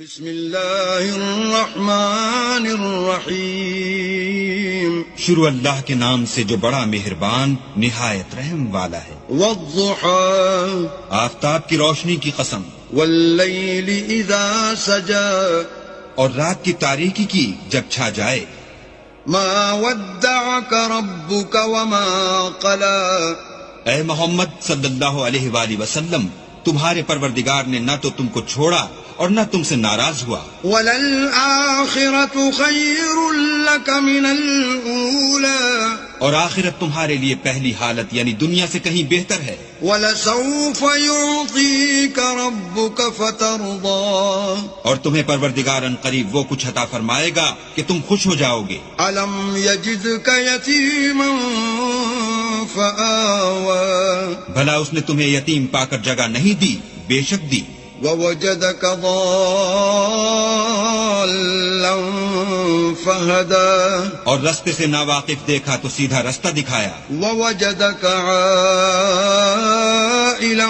بسم اللہ الرحمن الرحیم، شروع اللہ کے نام سے جو بڑا مہربان نہایت رحم والا ہے۔ والضحى، آفتاب کی روشنی کی قسم، واللیل اذا سجا، اور رات کی تاریکی کی جب چھا جائے۔ ما ودعك ربك وما قلى، اے محمد صلی اللہ علیہ وآلہ وسلم، تمہارے پروردگار نے نہ تو تم کو چھوڑا اور نہ تم سے ناراض ہوا۔ وَلَلْآخِرَةُ خَيْرٌ لَكَ مِنَ الْأُولَى، اور آخرت تمہارے لیے پہلی حالت یعنی دنیا سے کہیں بہتر ہے۔ وَلَسَوْفَ يُعْطِيكَ رَبُّكَ فَتَرْضَىٰ، اور تمہیں پروردگار ان قریب وہ کچھ عطا فرمائے گا کہ تم خوش ہو جاؤ گے۔ أَلَمْ يَجِدْكَ يَتِيمًا فَآوَىٰ، بھلا اس نے تمہیں یتیم پا کر جگہ نہیں دی؟ بے شک دی۔ وَوَجَدَكَ ضَالًّا فَهَدَىٰ، اور رستے سے ناواقف دیکھا تو سیدھا رستہ دکھایا۔ وَوَجَدَكَ عَائِلًا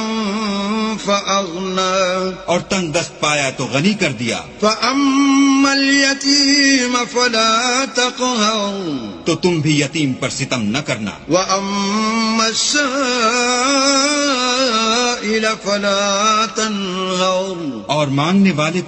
فَأَغْنَىٰ، اور تنگ دست پایا تو غنی کر دیا۔ فَأَمَّا الْيَتِيمَ فَلَا تَقْهَرْ، تو تم بھی یتیم پر ستم نہ کرنا۔ وَأَمَّا السَّائِلَ فَلَا تَنْهَرْ، اور مانگنے والے